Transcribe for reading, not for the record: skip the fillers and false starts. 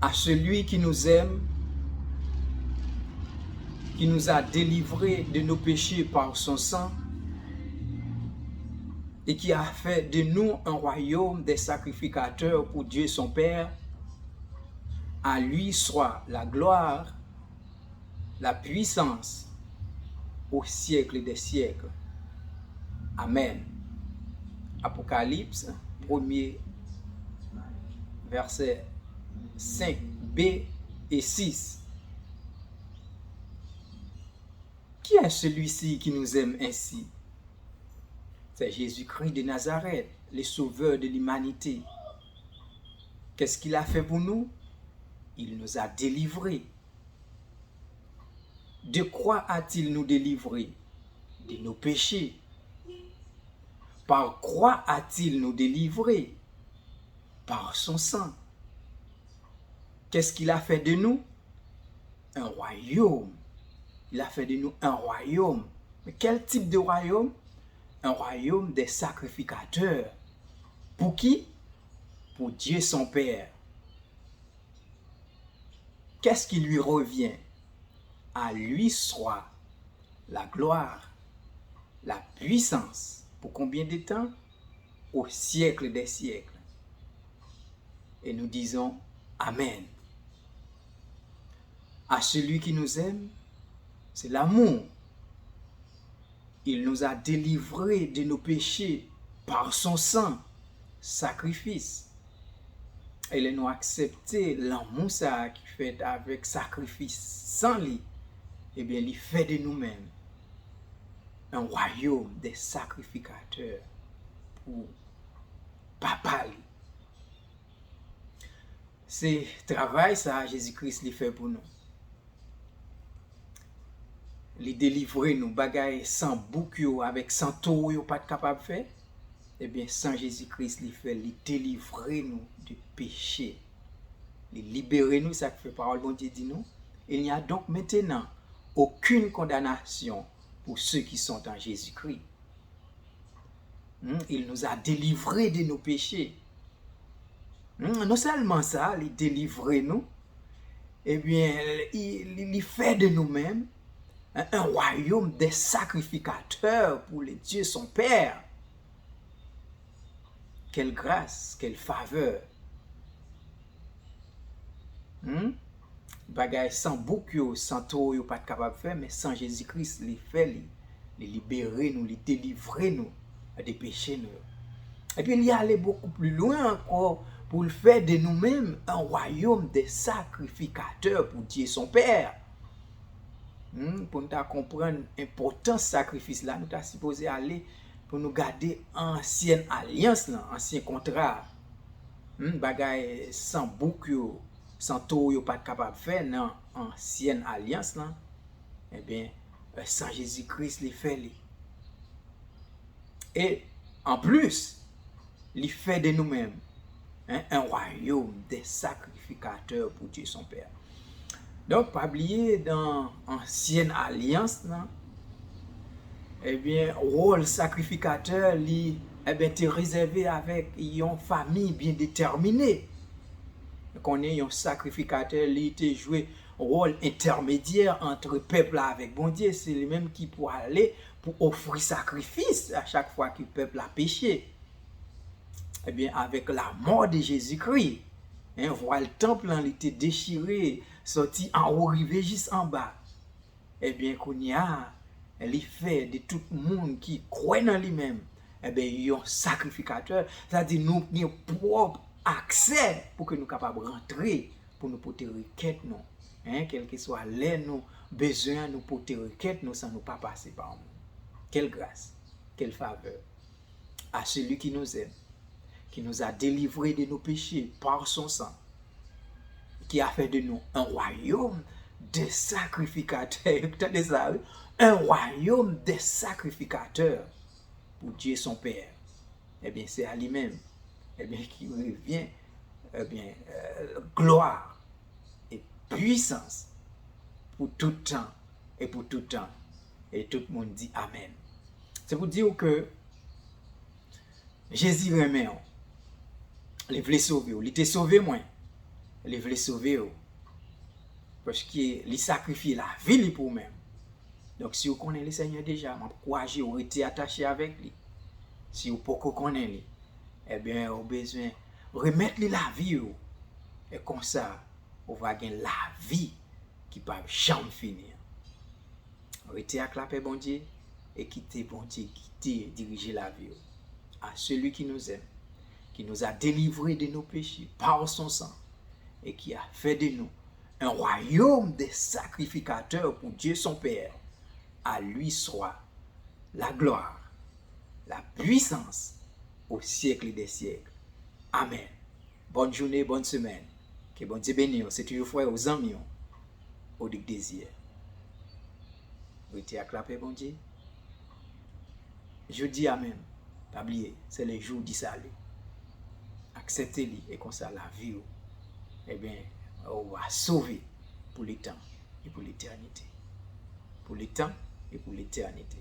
à celui qui nous aime, qui nous a délivrés de nos péchés par son sang et qui a fait de nous un royaume des sacrificateurs pour Dieu son Père, à lui soit la gloire, la puissance au siècle des siècles. Amen. Apocalypse, 1er verset 5b et 6. Qui est celui-ci qui nous aime ainsi? C'est Jésus-Christ de Nazareth, le sauveur de l'humanité. Qu'est-ce qu'il a fait pour nous? Il nous a délivrés. De quoi a-t-il nous délivrés? De nos péchés. Par quoi a-t-il nous délivrés? Par son sang. Qu'est-ce qu'il a fait de nous? Un royaume. Il a fait de nous un royaume. Mais quel type de royaume? Un royaume des sacrificateurs. Pour qui? Pour Dieu son Père. Qu'est-ce qui lui revient? À lui soit la gloire, la puissance. Pour combien de temps? Au siècle des siècles. Et nous disons Amen. À celui qui nous aime, c'est l'amour. Il nous a délivrés de nos péchés par son sang, sacrifice. Il nous a accepté l'amour ça qui fait avec sacrifice sans lui. Eh bien, il fait de nous-mêmes un royaume des sacrificateurs pour Papa. C'est travail ça, Jésus-Christ lui fait pour nous. Les délivrer nous bagaille sans bouc avec sans tour pas capable de faire. Eh bien, sans Jésus-Christ, il fait les délivrer nous du péché. Les libérer nous, ça que fait parole bon Dieu dit nous. Il n'y a donc maintenant aucune condamnation pour ceux qui sont en Jésus-Christ. Il nous a délivrés de nos péchés. Non seulement ça, il délivre nous, eh bien, il fait de nous-mêmes un royaume des sacrificateurs pour le Dieu son Père. Quelle grâce, quelle faveur. Bagay sans bouc, sans tour, pas capable de faire, mais sans Jésus-Christ, il fait, il libérer nous, il délivrer nous des péchés. Nous. Et puis il y allait beaucoup plus loin encore pour le faire de nous-mêmes un royaume des sacrificateurs pour Dieu son Père. Pour nous comprendre l'importance sacrifice là, nous sommes supposé aller pour nous garder ancienne alliance, ancien contrat. Bagay sans bouc, sans tour, pas capable de faire dans ancienne alliance là. Eh bien, sans Jésus-Christ, il fait. Et en plus, il fait de nous-mêmes un royaume des sacrificateurs pour Dieu son Père. Donc, pas oublier dans l'ancienne alliance, là, eh bien, rôle sacrificateur, li, eh bien, t'es réservé avec une famille bien déterminée. Qu'on ait un sacrificateur, li, t'es joué rôle intermédiaire entre peuple avec bon Dieu. C'est le même qui pour aller pour offrir sacrifice à chaque fois que le peuple a péché. Eh bien, avec la mort de Jésus-Christ, voilà le temple, il était déchiré, sorti en haut, arrivé juste en bas. Eh bien, qu'on y a, il fait de tout le monde qui croit dans lui-même, eh bien, il y a un sacrificateur, c'est-à-dire nous avons propre accès pour que nous soyons capables de rentrer, pour nous porter requête, quel que soit l'air, nous besoin, nous porter requête, nous, sans nous pas passer par nous. Quelle grâce, quelle faveur à celui qui nous aime, qui nous a délivrés de nos péchés par son sang, qui a fait de nous un royaume des sacrificateurs. Un royaume des sacrificateurs pour Dieu son Père. Eh bien, c'est à lui-même qui revient gloire et puissance pour tout temps et pour tout temps. Et tout le monde dit Amen. C'est pour dire que Jésus remet, il voulait sauver, il était sauvé moins. il veut sauver vous. Parce qu'il sacrifie la vie pour vous-même. Donc, si vous connaissez le Seigneur déjà, je encourage vous à rester attaché avec lui. Si vous ne connaissez pas, eh bien, vous avez besoin de remettre la vie. Et comme ça, vous va gagner la vie qui ne peut jamais finir. Restez acclamé, bon Dieu, et quittez, bon Dieu, quittez, dirigez la vie à celui qui nous aime, qui nous a délivrés de nos péchés par son sang, et qui a fait de nous un royaume de sacrificateurs pour Dieu son Père. À lui soit la gloire, la puissance au siècle des siècles. Amen. Bonne journée, bonne semaine. Que bon Dieu bénisse. C'est toujours frère aux amis, au désir. Vous êtes acclamé, bon Dieu. Je dis Amen. Pas oublier, c'est le jour du salut. Acceptez-le et comme ça la vie, eh bien, on va sauver pour le temps et pour l'éternité. Pour le temps et pour l'éternité.